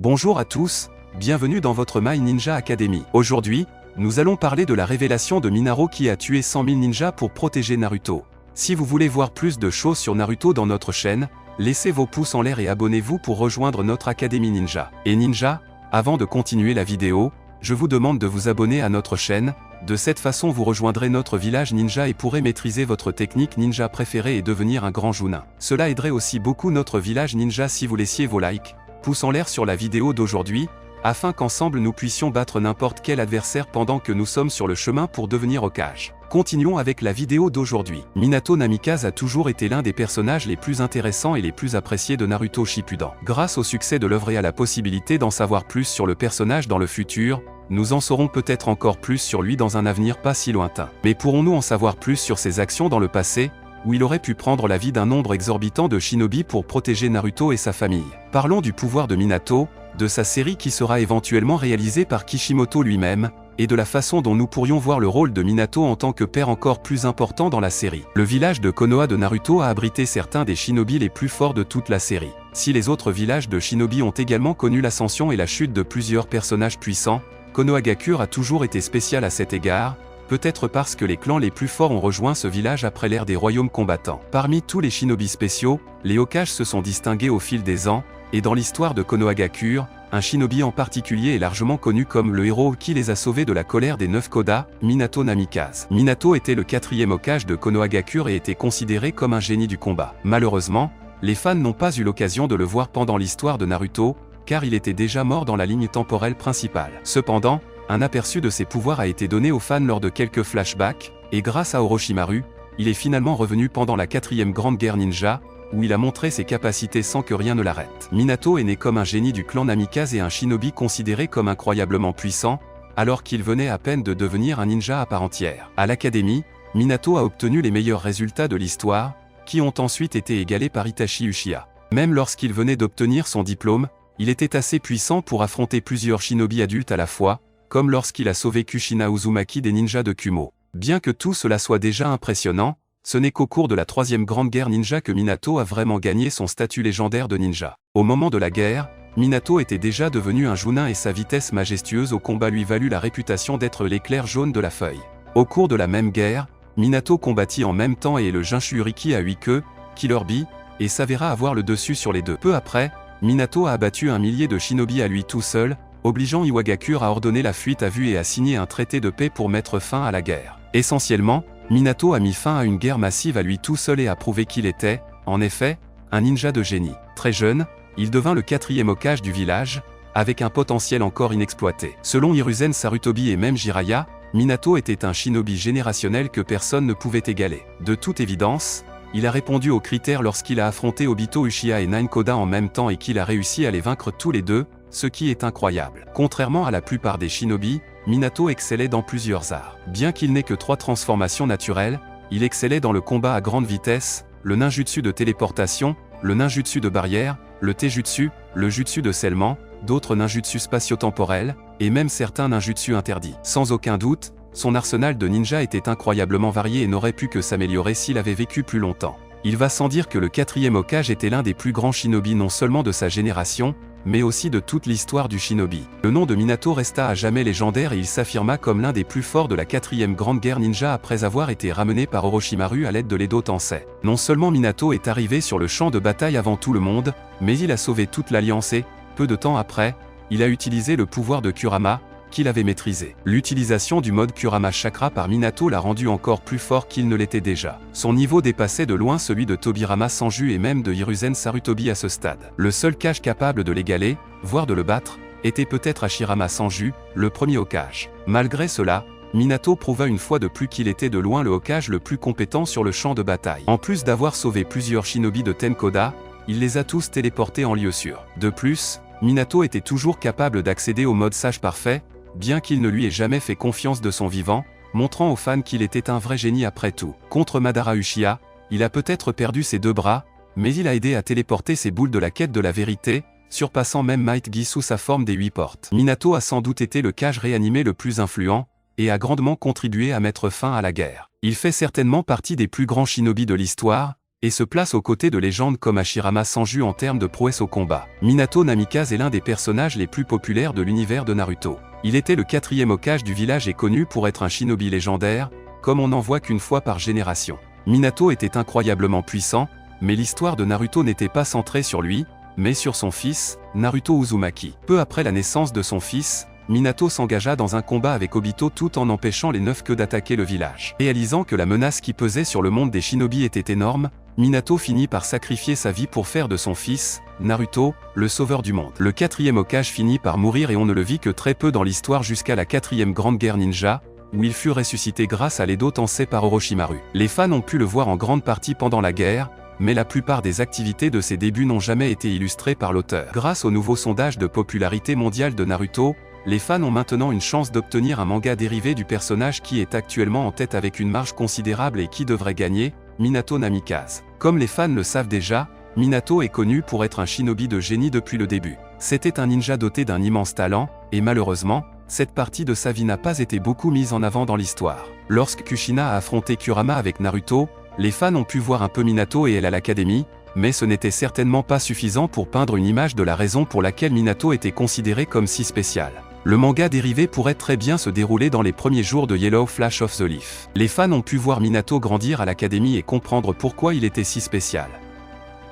Bonjour à tous, bienvenue dans votre My Ninja Academy. Aujourd'hui, nous allons parler de la révélation de Minato qui a tué 100 000 ninjas pour protéger Naruto. Si vous voulez voir plus de choses sur Naruto dans notre chaîne, laissez vos pouces en l'air et abonnez-vous pour rejoindre notre Académie Ninja. Et Ninja, avant de continuer la vidéo, je vous demande de vous abonner à notre chaîne. De cette façon vous rejoindrez notre village ninja et pourrez maîtriser votre technique ninja préférée et devenir un grand Jounin. Cela aiderait aussi beaucoup notre village ninja si vous laissiez vos likes, pouces en l'air sur la vidéo d'aujourd'hui, afin qu'ensemble nous puissions battre n'importe quel adversaire pendant que nous sommes sur le chemin pour devenir Hokage. Continuons avec la vidéo d'aujourd'hui. Minato Namikaze a toujours été l'un des personnages les plus intéressants et les plus appréciés de Naruto Shippuden. Grâce au succès de l'œuvre et à la possibilité d'en savoir plus sur le personnage dans le futur, nous en saurons peut-être encore plus sur lui dans un avenir pas si lointain. Mais pourrons-nous en savoir plus sur ses actions dans le passé, où il aurait pu prendre la vie d'un nombre exorbitant de shinobi pour protéger Naruto et sa famille? Parlons du pouvoir de Minato, de sa série qui sera éventuellement réalisée par Kishimoto lui-même, et de la façon dont nous pourrions voir le rôle de Minato en tant que père encore plus important dans la série. Le village de Konoha de Naruto a abrité certains des shinobi les plus forts de toute la série. Si les autres villages de shinobi ont également connu l'ascension et la chute de plusieurs personnages puissants, Konohagakure a toujours été spécial à cet égard, peut-être parce que les clans les plus forts ont rejoint ce village après l'ère des royaumes combattants. Parmi tous les shinobi spéciaux, les Hokages se sont distingués au fil des ans, et dans l'histoire de Konohagakure, un shinobi en particulier est largement connu comme le héros qui les a sauvés de la colère des 9 Koda, Minato Namikaze. Minato était le 4e Hokage de Konohagakure et était considéré comme un génie du combat. Malheureusement, les fans n'ont pas eu l'occasion de le voir pendant l'histoire de Naruto, car il était déjà mort dans la ligne temporelle principale. Cependant, un aperçu de ses pouvoirs a été donné aux fans lors de quelques flashbacks, et grâce à Orochimaru, il est finalement revenu pendant la 4e Grande Guerre Ninja, où il a montré ses capacités sans que rien ne l'arrête. Minato est né comme un génie du clan Namikaze et un shinobi considéré comme incroyablement puissant, alors qu'il venait à peine de devenir un ninja à part entière. À l'académie, Minato a obtenu les meilleurs résultats de l'histoire, qui ont ensuite été égalés par Itachi Uchiha. Même lorsqu'il venait d'obtenir son diplôme, il était assez puissant pour affronter plusieurs shinobi adultes à la fois, comme lorsqu'il a sauvé Kushina Uzumaki des ninjas de Kumo. Bien que tout cela soit déjà impressionnant, ce n'est qu'au cours de la 3e Grande Guerre Ninja que Minato a vraiment gagné son statut légendaire de ninja. Au moment de la guerre, Minato était déjà devenu un Jounin et sa vitesse majestueuse au combat lui valut la réputation d'être l'éclair jaune de la feuille. Au cours de la même guerre, Minato combattit en même temps et le Jinchuriki à 8 queues, Killer Bee, et s'avéra avoir le dessus sur les deux. Peu après, Minato a abattu un millier de shinobi à lui tout seul, obligeant Iwagakure à ordonner la fuite à vue et à signer un traité de paix pour mettre fin à la guerre. Essentiellement, Minato a mis fin à une guerre massive à lui tout seul et a prouvé qu'il était, en effet, un ninja de génie. Très jeune, il devint le 4e Hokage du village, avec un potentiel encore inexploité. Selon Hiruzen Sarutobi et même Jiraiya, Minato était un shinobi générationnel que personne ne pouvait égaler. De toute évidence, il a répondu aux critères lorsqu'il a affronté Obito Uchiha et 9 Koda en même temps et qu'il a réussi à les vaincre tous les deux, ce qui est incroyable. Contrairement à la plupart des shinobi, Minato excellait dans plusieurs arts. Bien qu'il n'ait que 3 transformations naturelles, il excellait dans le combat à grande vitesse, le ninjutsu de téléportation, le ninjutsu de barrière, le taijutsu, le jutsu de scellement, d'autres ninjutsu spatio-temporels, et même certains ninjutsu interdits. Sans aucun doute, son arsenal de ninja était incroyablement varié et n'aurait pu que s'améliorer s'il avait vécu plus longtemps. Il va sans dire que le 4e Hokage était l'un des plus grands shinobi non seulement de sa génération, mais aussi de toute l'histoire du shinobi. Le nom de Minato resta à jamais légendaire et il s'affirma comme l'un des plus forts de la 4e Grande Guerre Ninja après avoir été ramené par Orochimaru à l'aide de l'Edo Tensei. Non seulement Minato est arrivé sur le champ de bataille avant tout le monde, mais il a sauvé toute l'Alliance et, peu de temps après, il a utilisé le pouvoir de Kurama, qu'il avait maîtrisé. L'utilisation du mode Kurama Chakra par Minato l'a rendu encore plus fort qu'il ne l'était déjà. Son niveau dépassait de loin celui de Tobirama Sanju et même de Hiruzen Sarutobi à ce stade. Le seul Hokage capable de l'égaler, voire de le battre, était peut-être Hashirama Sanju, le premier Hokage. Malgré cela, Minato prouva une fois de plus qu'il était de loin le Hokage le plus compétent sur le champ de bataille. En plus d'avoir sauvé plusieurs shinobi de Tenkoda, il les a tous téléportés en lieu sûr. De plus, Minato était toujours capable d'accéder au mode sage parfait, bien qu'il ne lui ait jamais fait confiance de son vivant, montrant aux fans qu'il était un vrai génie après tout. Contre Madara Uchiha, il a peut-être perdu ses 2 bras, mais il a aidé à téléporter ses boules de la quête de la vérité, surpassant même Might Gi sous sa forme des 8 portes. Minato a sans doute été le Hokage réanimé le plus influent, et a grandement contribué à mettre fin à la guerre. Il fait certainement partie des plus grands shinobi de l'histoire, et se place aux côtés de légendes comme Hashirama Sanju en termes de prouesse au combat. Minato Namikaze est l'un des personnages les plus populaires de l'univers de Naruto. Il était le 4e Hokage du village et connu pour être un shinobi légendaire, comme on n'en voit qu'une fois par génération. Minato était incroyablement puissant, mais l'histoire de Naruto n'était pas centrée sur lui, mais sur son fils, Naruto Uzumaki. Peu après la naissance de son fils, Minato s'engagea dans un combat avec Obito tout en empêchant les 9 queues d'attaquer le village. Réalisant que la menace qui pesait sur le monde des shinobi était énorme, Minato finit par sacrifier sa vie pour faire de son fils, Naruto, le sauveur du monde. Le 4e Hokage finit par mourir et on ne le vit que très peu dans l'histoire jusqu'à la 4e Grande Guerre Ninja, où il fut ressuscité grâce à l'Edo Tensei par Orochimaru. Les fans ont pu le voir en grande partie pendant la guerre, mais la plupart des activités de ses débuts n'ont jamais été illustrées par l'auteur. Grâce au nouveau sondage de popularité mondiale de Naruto, les fans ont maintenant une chance d'obtenir un manga dérivé du personnage qui est actuellement en tête avec une marge considérable et qui devrait gagner, Minato Namikaze. Comme les fans le savent déjà, Minato est connu pour être un shinobi de génie depuis le début. C'était un ninja doté d'un immense talent, et malheureusement, cette partie de sa vie n'a pas été beaucoup mise en avant dans l'histoire. Lorsque Kushina a affronté Kurama avec Naruto, les fans ont pu voir un peu Minato et elle à l'académie, mais ce n'était certainement pas suffisant pour peindre une image de la raison pour laquelle Minato était considéré comme si spécial. Le manga dérivé pourrait très bien se dérouler dans les premiers jours de Yellow Flash of the Leaf. Les fans ont pu voir Minato grandir à l'académie et comprendre pourquoi il était si spécial.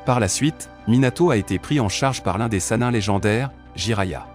Par la suite, Minato a été pris en charge par l'un des Sanins légendaires, Jiraiya.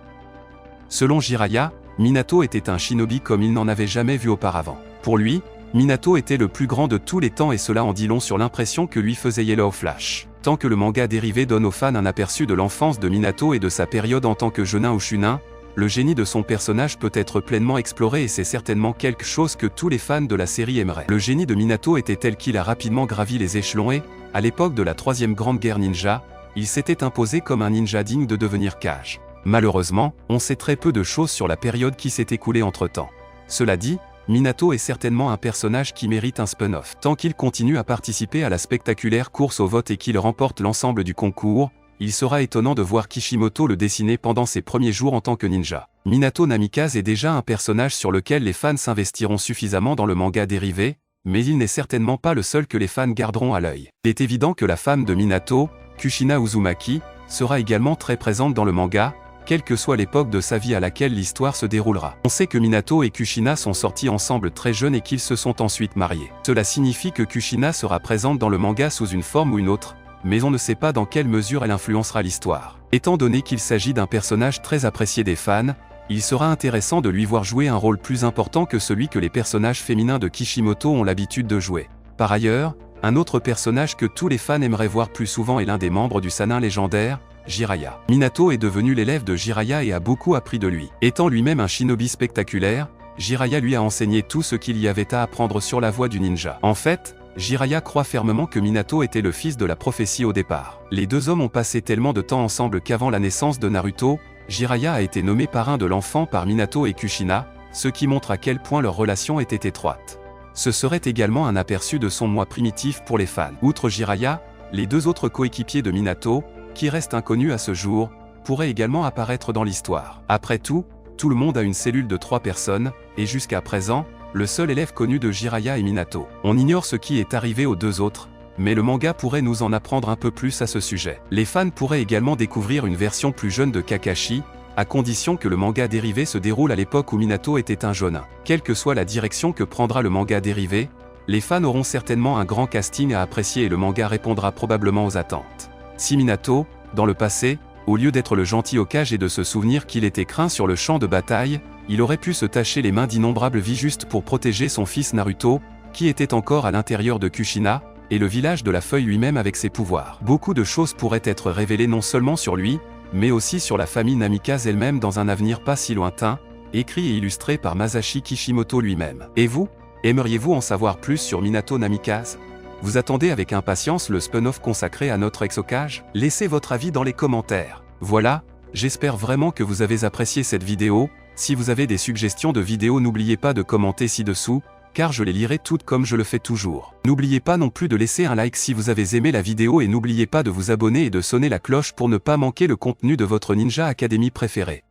Selon Jiraiya, Minato était un shinobi comme il n'en avait jamais vu auparavant. Pour lui, Minato était le plus grand de tous les temps et cela en dit long sur l'impression que lui faisait Yellow Flash. Tant que le manga dérivé donne aux fans un aperçu de l'enfance de Minato et de sa période en tant que Jonin ou Chunin, le génie de son personnage peut être pleinement exploré et c'est certainement quelque chose que tous les fans de la série aimeraient. Le génie de Minato était tel qu'il a rapidement gravi les échelons et, à l'époque de la 3e Grande Guerre Ninja, il s'était imposé comme un ninja digne de devenir Kage. Malheureusement, on sait très peu de choses sur la période qui s'est écoulée entre-temps. Cela dit, Minato est certainement un personnage qui mérite un spin-off. Tant qu'il continue à participer à la spectaculaire course au vote et qu'il remporte l'ensemble du concours, il sera étonnant de voir Kishimoto le dessiner pendant ses premiers jours en tant que ninja. Minato Namikaze est déjà un personnage sur lequel les fans s'investiront suffisamment dans le manga dérivé, mais il n'est certainement pas le seul que les fans garderont à l'œil. Il est évident que la femme de Minato, Kushina Uzumaki, sera également très présente dans le manga, quelle que soit l'époque de sa vie à laquelle l'histoire se déroulera. On sait que Minato et Kushina sont sortis ensemble très jeunes et qu'ils se sont ensuite mariés. Cela signifie que Kushina sera présente dans le manga sous une forme ou une autre, mais on ne sait pas dans quelle mesure elle influencera l'histoire. Étant donné qu'il s'agit d'un personnage très apprécié des fans, il sera intéressant de lui voir jouer un rôle plus important que celui que les personnages féminins de Kishimoto ont l'habitude de jouer. Par ailleurs, un autre personnage que tous les fans aimeraient voir plus souvent est l'un des membres du Sannin légendaire, Jiraiya. Minato est devenu l'élève de Jiraiya et a beaucoup appris de lui. Étant lui-même un shinobi spectaculaire, Jiraiya lui a enseigné tout ce qu'il y avait à apprendre sur la voie du ninja. En fait, Jiraiya croit fermement que Minato était le fils de la prophétie au départ. Les deux hommes ont passé tellement de temps ensemble qu'avant la naissance de Naruto, Jiraiya a été nommé parrain de l'enfant par Minato et Kushina, ce qui montre à quel point leur relation était étroite. Ce serait également un aperçu de son moi primitif pour les fans. Outre Jiraiya, les deux autres coéquipiers de Minato, qui restent inconnus à ce jour, pourraient également apparaître dans l'histoire. Après tout le monde a une cellule de 3 personnes, et jusqu'à présent, le seul élève connu de Jiraiya est Minato. On ignore ce qui est arrivé aux deux autres, mais le manga pourrait nous en apprendre un peu plus à ce sujet. Les fans pourraient également découvrir une version plus jeune de Kakashi, à condition que le manga dérivé se déroule à l'époque où Minato était un Jonin. Quelle que soit la direction que prendra le manga dérivé, les fans auront certainement un grand casting à apprécier et le manga répondra probablement aux attentes. Si Minato, dans le passé, au lieu d'être le gentil Hokage et de se souvenir qu'il était craint sur le champ de bataille, il aurait pu se tacher les mains d'innombrables vies juste pour protéger son fils Naruto, qui était encore à l'intérieur de Kushina, et le village de la feuille lui-même avec ses pouvoirs. Beaucoup de choses pourraient être révélées non seulement sur lui, mais aussi sur la famille Namikaze elle-même dans un avenir pas si lointain, écrit et illustré par Masashi Kishimoto lui-même. Et vous, aimeriez-vous en savoir plus sur Minato Namikaze ? Vous attendez avec impatience le spin-off consacré à notre ex-Hokage ? Laissez votre avis dans les commentaires. Voilà, j'espère vraiment que vous avez apprécié cette vidéo. Si vous avez des suggestions de vidéos, n'oubliez pas de commenter ci-dessous, car je les lirai toutes comme je le fais toujours. N'oubliez pas non plus de laisser un like si vous avez aimé la vidéo et n'oubliez pas de vous abonner et de sonner la cloche pour ne pas manquer le contenu de votre Ninja Academy préféré.